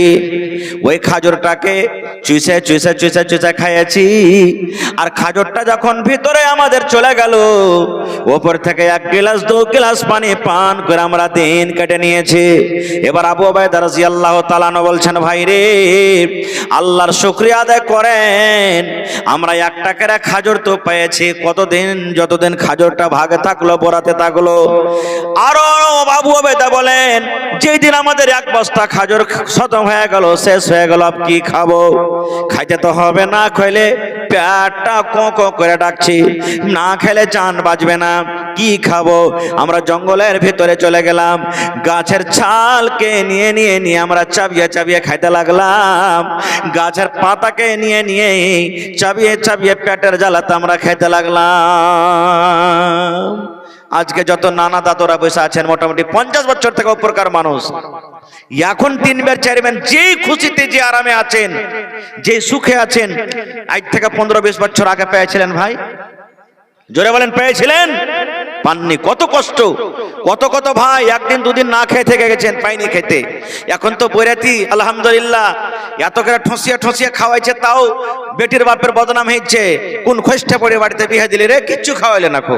ওই খাজুরটাকে চুষে চুষে চুষে চুষে খাইয়েছি। আর খাজুরটা যখন ভিতরে আমাদের চলে গেল, ওপর থেকে 1 গ্লাস 2 গ্লাস পানি পান করে আমরা দিন কেটে নিয়েছি। এবার আবু উবাইদা রাদিয়াল্লাহু তাআলা আনহু বলছেন, ভাই রে, আল্লাহর শুকরিয়া আদায় করেন, আমরা একটা করে খাজুর তো পেয়েছি। কতদিন? যতদিন খাজুরটা ভাগে থাকলো, বরাতে থাকলো। আরো আবু উবাইদা বলেন, যেই দিন আমাদের 1 বস্তা খাজুর খতম হয়ে গেল, শেষ হয়ে গেল, কি খাবো? খাইতে তো হবে, না খাইলে পেটটা কোঁ করে ডাকছি, না খেলে জান বাঁচবে না, কি খাবো? আমরা জঙ্গলের ভিতরে চলে গেলাম, গাছের ছালকে নিয়ে নিয়ে নিয়ে আমরা চাবিয়ে চাবিয়ে খাইতে লাগলাম। গাছের পাতাকে নিয়ে নিয়ে চাবিয়ে চাবিয়ে পেটের জ্বালাতে আমরা খাইতে লাগলাম। আজকে যত নানা দাদরা বসে আছেন, মোটামুটি 50 বছর থেকে উপরকার মানুষ, এখন 3 বার 4 বার যেই খুশিতে, যে আরামে আছেন, যে সুখে আছেন, আজ থেকে 15-20 বছর আগে পেয়েছিলেন ভাই? জোরে বলেন, পেয়েছিলেন? পাননি। কত কষ্ট, কত কত ভাই 1 দিন 2 দিন না খেয়ে থেকে গেছেন, পাইনি খেতে। এখন তো বৈরাতি, আলহামদুলিল্লাহ, এত করে ঠসিয়ে ঠসিয়ে খাওয়াইছে, তাও বেটির বাপের বদনাম হয়েছে। কোন খোঁজটা পড়ে বাড়িতে বিয়ে দিলে রে, কিচ্ছু খাওয়াইলে না খো।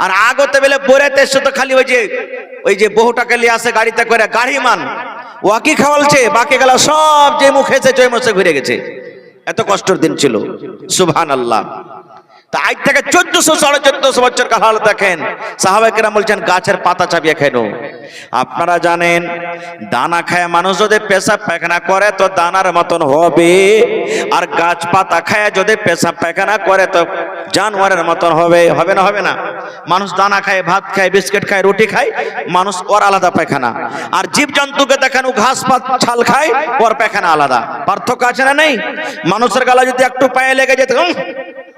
আর আগতে বেলে বৈরাতে এসে তো খালি ওই যে বহুটাকে নিয়ে আসে গাড়িতে করে, গাড়ি মান ওয়াকি খাওয়ালছে, বাকি গেলা সব যে মুখে এসে জয় মুছে ঘুরে গেছে। এত কষ্টের দিন ছিল, সুবহানাল্লাহ। তা আজ থেকে 1400-1450 বছর কাল দেখেন, সাহাবায়ে কেরাম বলছেন গাছের পাতা চাবিয়ে খেনো। আপনারা জানেন, দানা খায় মানুষ যদি পেশাব পায়খানা করে তো দানার মতন হবে, আর গাছ পাতা খায় যদি পেশাব পায়খানা করে তো জানোয়ারের মতন হবে। হবে না? হবে না? মানুষ দানা খায়, ভাত খায়, বিস্কিট খায়, রুটি খায়, মানুষ ওর আলাদা পায়খানা। আর জীব জন্তুকে দেখেন, ও ঘাস পাত ছাল খায়, ওর পায়খানা আলাদা। পার্থক্য আছে না নেই? মানুষের গালা যদি একটু পায়ে লেগে যেত,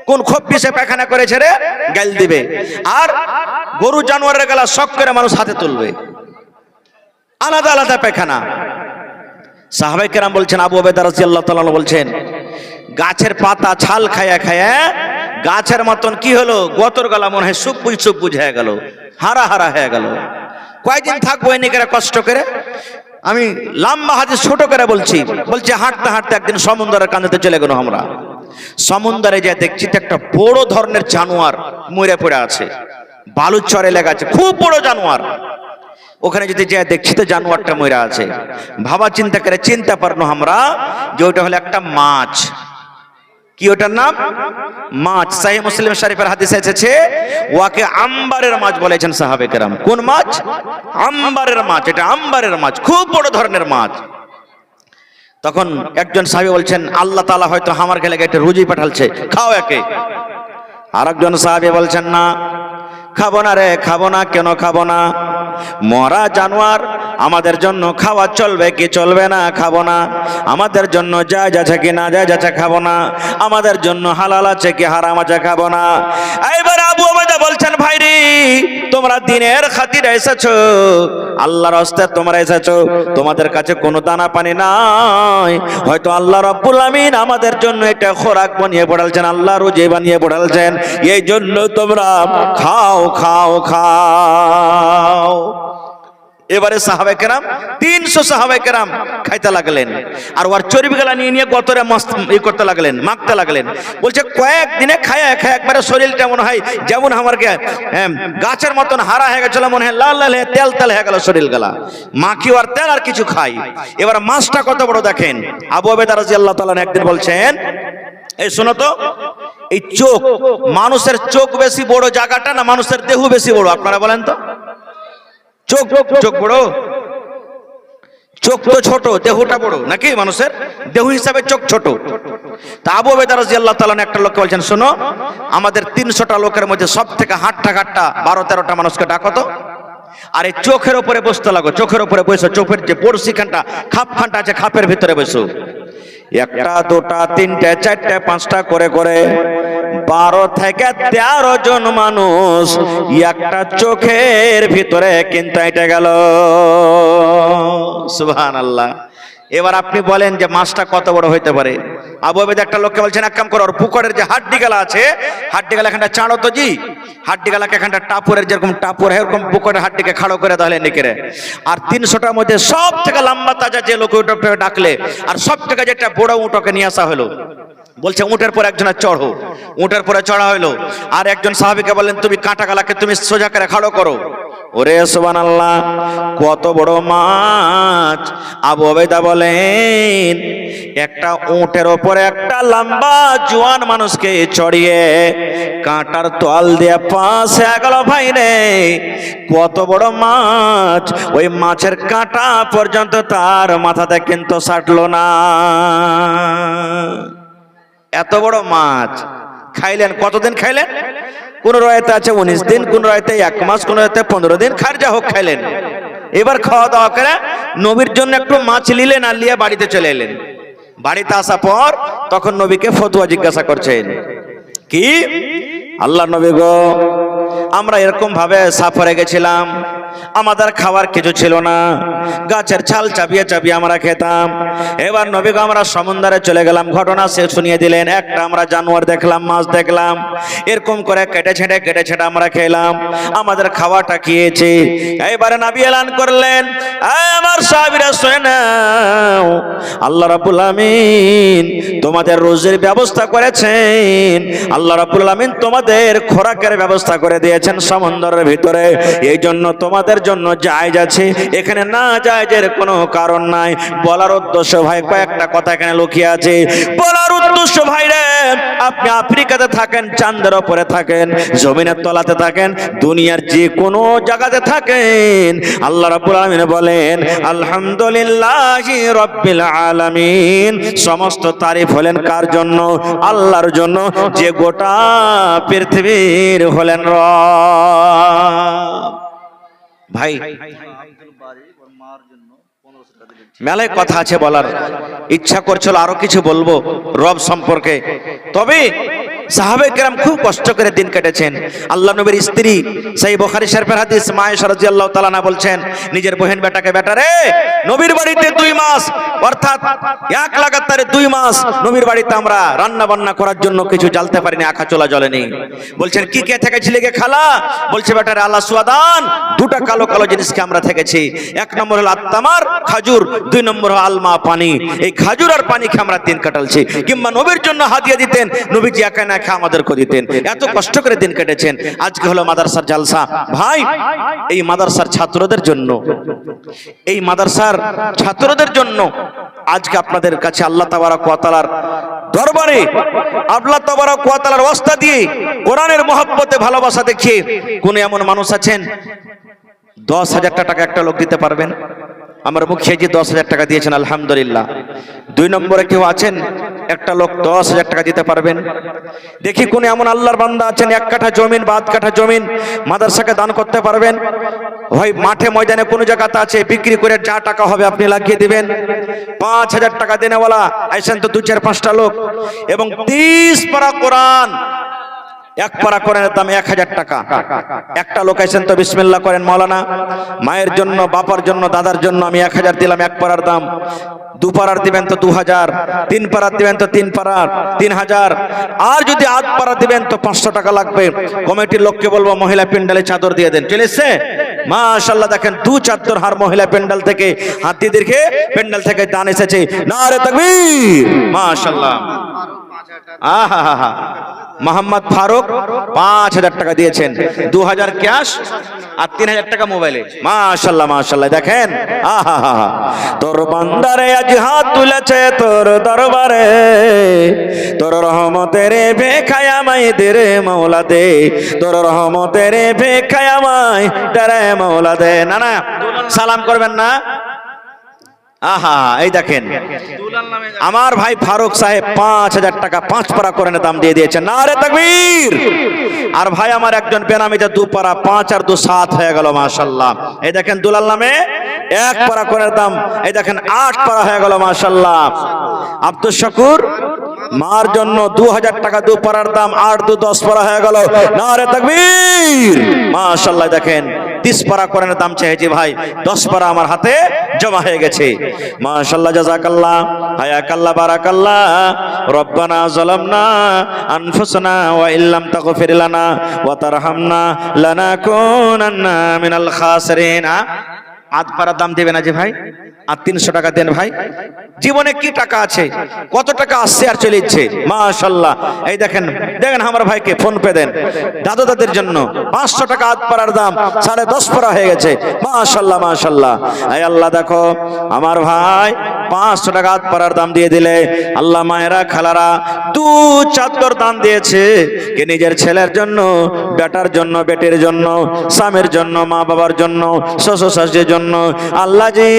কোন খোপ পিছে পায়খানা করেছে রে, গাল দিবে। আর গরু জানোয়ারের গলা শক করে মানুষ হাতে তুলবে, আলাদা আলাদা পায়খানা। সাহাবায়ে কেরাম বলছেন, আবু উবাইদা রাদিয়াল্লাহু তাআলা বলছেন, গাছের পাতা ছাল খায়া খায়া গাছের মতন কি হলো, গতর গলা মনে হয় সুপ বুঝে গেল, হারা হারা হয়ে গেল। কয়দিন থাকবো এনে করে কষ্ট করে? আমি লম্বা হাদিস ছোট করে বলছি। বলছে হাঁটতে হাঁটতে একদিন সমুদ্রের কাঁধে চলে গেল। আমরা সমুদ্রে যে দেখছি একটা বড় ধরনের জানোয়ার মরে পড়ে আছে, বালুর চরে লেগে আছে, খুব বড় জানোয়ার। ওখানে যদি যে দেখছি তো জানোয়ারটা মরে আছে, ভাবা চিন্তা করে চিনতে পারলো আমরা যে ওটা হলো একটা মাছ। কি ওটার নাম? মাছ। সহিহ মুসলিম শরীফের হাদিসে এসেছে, ওয়াকে আম্বারের মাছ বলেছেন সাহাবে কেরাম। কোন মাছ? আম্বারের মাছ। এটা আম্বারের মাছ, খুব বড় ধরনের মাছ। তখন একজন সাহাবী বলছেন, আল্লাহ তাআলা হয়তো আমার গেলে একটা রুজি পাঠালছে, খাও একে। আর একজন সাহাবী বলছেন, না খাবো না রে, খাবো না। কেন খাবো না? মরা জানোয়ার আমাদের জন্য খাওয়া চলবে কি চলবে না? খাবো না। আমাদের জন্য জায়েজ আছে কি না জায়েজ আছে? খাবো না। আমাদের জন্য হালাল আছে কি হারাম আছে? খাবো না। এইবার আবু উবাইদা বলছেন, ভাই রে, তোমরা দিনের খাতিরে এসেছো, আল্লাহর রাস্তে তোমরা এসেছো, তোমাদের কাছে কোনো দানা পানি নাই, হয়তো আল্লাহ রাব্বুল আমিন আমাদের জন্য এটা খোরাক বানিয়ে পড়ালছেন, আল্লাহ রুজি বানিয়ে পড়ালছেন, এই জন্য তোমরা খাও খাও খাও। এবারে সাহাবায়ে কেরাম 300 সাহাবায়ে কেরাম খাইতে লাগলেন, আর ওর চর্বিগুলা নিয়ে নিয়ে গতরে মস্ত করতে লাগলেন, মাখতে লাগলেন। বলছে কয়েকদিনে খায়া খায় একবারে শরীরটা মনে হয় যেমন আমার গাছের মতন হারা হয়ে গেছিল, মনে হয় লাল লাল হয়ে তেল তেল হয়ে গেল শরীর গেলা, মাখি আর তেল আর কিছু খাই। এবার মাছটা কত বড় দেখেন। আবু উবাইদা রাদিয়াল্লাহু তাআলা একদিন বলছেন, এই শোনো তো, এই চোখ, মানুষের চোখ বেশি বড় জায়গাটা না মানুষের দেহ বেশি বড়? আপনারা বলেন তো। চোখ চোখ বড়, চোখ তো ছোট, দেহটা বড় নাকি? মানুষের দেহ হিসাবে চোখ ছোট। তা আবু উবাইদা রাদিয়াল্লাহু তাআলা একটা লোককে বলছেন, শোনো, আমাদের 300টা লোকের মধ্যে সব থেকে হাট্টা ঘাট্টা 12-13টা মানুষকে ডাকো তো, আর এই চোখের উপরে বসতে লাগো, চোখের উপরে বসো, চোখের যে বড়শিখানটা খাপখানটা আছে খাপের ভিতরে বসো। একটা দুটা তিনটে চারটে পাঁচটা করে করে 12 থেকে 13 জন মানুষ একটা চোখের ভিতরে কিন্তু এটা গেল। সুবহানাল্লাহ। এবার আপনি বলেন যে মাছটা কত বড় হইতে পারে? আবু ওবায়দা একটা লোককে বলছেন, এক কাম করো, ওর পুকুরের যে হাড্ডি গালা আছে, হাড্ডি গালা এখানটা চাঁড়ো তো জি, হাড্ডি গালাকে এখানটা টাপুরের যেরকম টাপুর এরকম পুকুরের হাড্ডিকে খাড়ো করে তাহলে নিকেরে। আর 300টার মধ্যে সব থেকে লম্বা তাজা যে লোক উঠে ডাকলে, আর সব থেকে যেটা বড় উঠোকে নিয়ে আসা হলো, বলছে উটের পর একজনের চড়ো, উটের পরে চড়া হইলো। আর একজন সাহাবীকে বললেন, তুমি কাঁটা গালাকে তুমি সোজা করে খাড়ো করো। ওরে সুবহানাল্লাহ, কত বড় মাছ! আবু ওবায়দা বলেন, একটা উটের ওপরে একটা লম্বা জোয়ান মানুষকে চড়িয়ে কাঁটার তোয়াল দিয়ে পাশে গেল। ভাই রে, কত বড় মাছ! ওই মাছের কাঁটা পর্যন্ত তার মাথাতে কিন্তু সাটলো না। এত বড় মাছ খাইলেন। কতদিন খাইলেন? কোন রায়তে আছে 19 দিন, কোন রায়তে 1 মাস, কোন রায়তে 15 দিন, খার যা হোক খাইলেন। এবার খাওয়া দাওয়া করে নবীর জন্য একটু মাছ নিলেন আর নিয়ে বাড়িতে চলে এলেন। বাড়িতে আসা পর তখন নবীকে ফতোয়া জিজ্ঞাসা করছেন, কি আল্লাহ নবী গো, আমরা এরকম ভাবে সফরে গেছিলাম, আমাদের খাবার কিছু ছিল না, গাছের ছাল চাপিয়ে চাপিয়ে আমরা খেতাম। এবার নবী গো আমরা সমুদ্রে চলে গেলাম, ঘটনা সে শুনিয়ে দিলেন। একটা আমরা জানোয়ার দেখলাম, মাছ দেখলাম, এরকম করে কেটে ছেটে আমরা খেলাম, আমাদের খাওয়াটা খেয়েছি। এইবারে নবী এলান করলেন, আমার সাহাবীরা শুনে নাও, আল্লাহ রাব্বুল আমিন তোমাদের রোজির ব্যবস্থা করেছেন, আল্লাহ রাব্বুল আমিন তোমাদের খোরাকের ব্যবস্থা করে দিয়েছেন সমুদ্রের ভিতরে। এই জন্য তোমাদের জন্য জায়েজ আছে, এখানে না জায়েজের কোনো কারণ নাই। বলার উদ্দেশ্য ভাই, কয়েকটা কথা এখানে লুকিয়ে আছে। বলার উদ্দেশ্য ভাই রে, আপনি আফ্রিকাতে থাকেন, চাঁদের উপরে থাকেন, জমিনের তলাতে থাকেন, দুনিয়ার যে কোনো জায়গাতে থাকেন, আল্লাহ রাব্বুল আমিন বলেন আলহামদুলিল্লাহি রাব্বিল আলামিন। সমস্ত তারিফ হলেন কার জন্য? আল্লাহর জন্য, যে গোটা পৃথিবীর হলেন রব। ভাই মেলায় কথা আছে বলার, ইচ্ছা করছিল আরো কিছু বলবো রব সম্পর্কে, তবে সাহাবে কেরাম খুব কষ্ট করে দিন কেটেছেন। আল্লাহ নবীর স্ত্রী, সেই বুখারী শরীফের হাদিস, মা আয়েশা রাদিয়াল্লাহু তাআলা আনহা বলছেন, নিজের বহেন বেটাকে, বেটা রে, নবীর বাড়িতে 2 মাস, অর্থাৎ এক লাগাতারে 2 মাস নবীর বাড়িতে আমরা রান্না বান্না করার জন্য কিছু জ্বালতে পারিনি, আখা চোলা জ্বলেনি। বলছেন কি কে থেকেছিলে গে খালা? বলছে বেটা রে, আল্লাহ সুয়াদান, 2টা কালো কালো জিনিসকে আমরা থেকেছি। 1 নম্বর হলো আত্তামার, খাজুর, 2 নম্বর হলো আলমা, পানি। এই খাজুর আর পানি খেয়ে আমরা দিন কাটালছি। কিংবা নবীর জন্য হাদিয়া দিতেন, নবীজি একা না খেয়ে আমাদেরকে দিতেন। এত কষ্ট করে দিন কেটেছেন। আজকে হলো মাদ্রাসার জালসা। ভাই, এই মাদ্রাসার ছাত্রদের জন্য, এই মাদ্রাসার ছাত্রদের জন্য আজকে আপনাদের কাছে আল্লাহ তাবারক ওয়া তাআলার দরবারে, আল্লাহ তাবারক ওয়া তাআলার ওয়াস্তা দিয়ে, কোরআনের মহব্বতে ভালোবাসা দেখিয়ে কোন এমন মানুষ আছেন 10,000 টাকা একটা লোক দিতে পারবেন? আমার মুখিয়াজি 10,000 টাকা দিয়েছেন, আলহামদুলিল্লাহ। 2 নম্বরে কেউ আছেন একটা লোক 10,000 টাকা দিতে পারবেন? দেখি কোন এমন আল্লাহর বান্দা আছেন 1 কাঠা জমিন বা 1 কাঠা জমিন মাদ্রাসাকে দান করতে পারবেন? হয় মাঠে ময়দানে কোন জায়গাতে আছে, বিক্রি করে যা টাকা হবে আপনি লাগিয়ে দিবেন। 5,000 টাকা দেনেওয়ালা আইসেন তো 2-4-5টা লোক। এবং 30 পারা কোরআন, 1 পারা কোরআনের দাম 1,000 টাকা। একটা লোক আইসেন তো বিসমিল্লাহ করেন, মাওলানা মায়ের জন্য, বাবার জন্য, দাদার জন্য আমি 1,000 দিলাম 1 পারার দাম। 2 পারার দিবেন তো 2,000, 3 পারার দিবেন তো 3 পারার 3,000, আর যদি 8 পারা দিবেন তো 500 টাকা লাগবে। কমিটির লোককে বলবো মহিলা প্যান্ডেলে চাদর দিয়ে দেন। চলে এসছে মাশাআল্লাহ, দেখেন 2 চাদর হার মহিলা প্যান্ডেল থেকে, হাতিদেরকে প্যান্ডেল থেকে দান এসেছে। নারে তাকবীর, মাশাআল্লাহ। আহা, মোহাম্মদ ফারুক 5,000 টাকা দিয়েছেন, 2,000 ক্যাশ আর 3,000 টাকা মোবাইলে। মাশাআল্লাহ মাশাআল্লাহ, দেখেন আহা, তোর বান্দারে আজ হাত তুলেছে তোর দরবারে, তোর রহমতের ভিখায় আমায় দে রে মাওলা দে, তোর রহমতের ভিখায় আমায় দে রে মাওলা দে। না না, সালাম করবেন না? আহা, এই দেখেন আমার ভাই ফারুক সাহেব 5,000 টাকা 5 পারা কোরআনের দাম দিয়ে দিয়েছেন। নারে তাকবীর। আর ভাই আমার একজন বেনামিতে 2 পারা, 5 আর 2 7 হয়ে গেল, মাশাআল্লাহ। এই দেখেন দুলাল নামে এক পারা কোরআনের দাম এই দেখেন 8 পারা হয়ে গেল মাশাআল্লাহ। আব্দুল শাকুর মার জন্য 2000 টাকা 2 পারার দাম 8 2 10 পারা হয়ে গেল। নারে তাকবীর মাশাআল্লাহ। দেখেন 30 পারা কোরআনের দাম চেয়েছি ভাই, 10 পারা আমার হাতে জমা হয়ে গেছে মাশাআল্লাহ। জাযাকাল্লাহ হায়াকাল্লাহ বারাকাল্লাহ। রব্বানা যালামনা আনফুসানা ওয়া ইল্লাম তাগফির লানা ওয়া তারহামনা লানাকুনান্না মিনাল খাসিরিন। আধ পারার দাম দেবে না যে ভাই, আর 300 টাকা দেন ভাই। জীবনে কি টাকা আছে, কত টাকা আসছে আর চলে যাচ্ছে মাশাআল্লাহ। এই দেখেন দেখেন আমার ভাইকে ফোন পে দেন, দাদু দাদের জন্য 500 টাকা আধ পারার দাম 10.5 পারা হয়ে গেছে মাশাআল্লাহ মাশাআল্লাহ। এই আল্লাহ দেখো আমার ভাই 500 টাকা আধ পারার দাম দিয়ে দিলে আল্লাহ। মায়েরা খালারা 2 চাদর দান দিয়েছে, কে নিজের ছেলের জন্য, বেটার জন্য, বেটির জন্য, স্বামীর জন্য, মা বাবার জন্য, শ্বশুর শাশুড়ির জন্য। আল্লাহ জি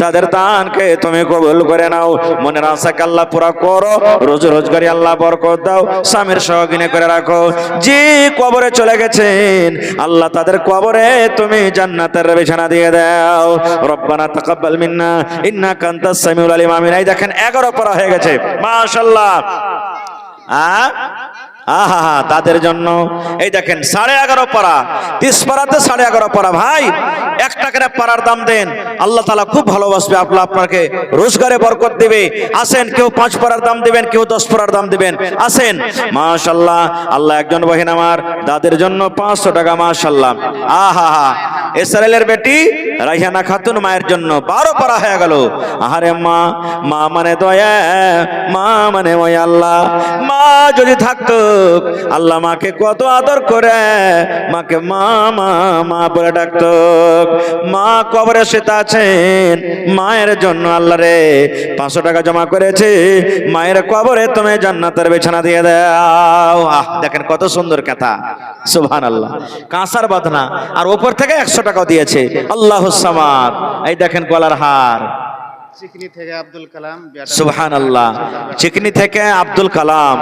তাদের দানকে তুমি কবুল করে নাও, মনের আশাকে আল্লাহ পুরা করো, রোজ রোজগারি আল্লাহ বরকত দাও, স্বামীর সহগিনে করে রাখো। যে কবরে চলে গেছেন আল্লাহ তাদের কবরে তুমি জান্নাতের বিছানা দিয়ে দাও। রব্বানা তাকাব্বাল মিন্না ইন্নাকা আনতাস সামিউল আলিম। আমিন। এই দেখেন 11 পারা হয়ে গেছে মাশাআল্লাহ। আহা তাদের জন্য এই দেখেন 11.5 পারা, 30 পারাতে 11.5 পারা। ভাই 1 টাকার পারার দাম দেন, আল্লাহ তাআলা খুব ভালোবাসবে, আল্লাহ আপনাকে রোজগারে বরকত দেবে। আসেন, কেউ 5 পারার দাম দিবেন, কেউ 10 পারার দাম দিবেন। আসেন মাশাআল্লাহ। আল্লাহ একজন বহিন আমার দাদের জন্য 500 টাকা মাশাআল্লাহ। আহা ইসরায়েলের বেটি রাইহানা খাতুন মায়ের জন্য 12 পারা হয়ে গেল। আহারে মা, মা মানে দয়া, মা মানে ওই আল্লাহ। মা যদি থাকতো আল্লাহ মাকে কত আদর করে, মাকে মা মা মা বলে ডাকতো। মা কবরে শুয়ে আছেন, মায়ের জন্য আল্লাহ রে 500 টাকা জমা করেছে, মায়ের কবরে তুমি জান্নাতের বিছানা দিয়ে দাও। দেখেন কত সুন্দর কথা, সুবহানাল্লাহ। কাঁসার বাঁধনা আর উপর থেকে 100 টাকাও দিয়েছে। আল্লাহুস সামাদ। এই দেখেন গলার হার। চিকনি থেকে আব্দুল কালাম, সুবহানাল্লাহ। চিকনি থেকে আব্দুল কালাম,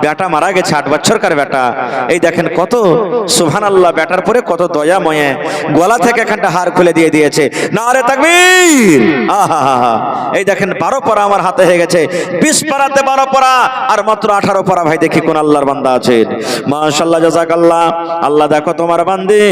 বেটা মারা গেছে 8 বছরকার বেটা। এই দেখেন কত সুবহানাল্লাহ, বেটার পরে কত দয়া ময়ে। গলা থেকে এখানটা হার খুলে দিয়ে দিয়েছে। নারে তাকবীর। আহা এই দেখেন 12 পারা আমার হাতে হয়ে গেছে। 20 পারাতে 12 পারা আর মাত্র 18 পারা। ভাই দেখি কোন আল্লাহর বান্দা আছে মাশাআল্লাহ। জাযাকাল্লাহ। আল্লাহ দেখো তোমার বান্দে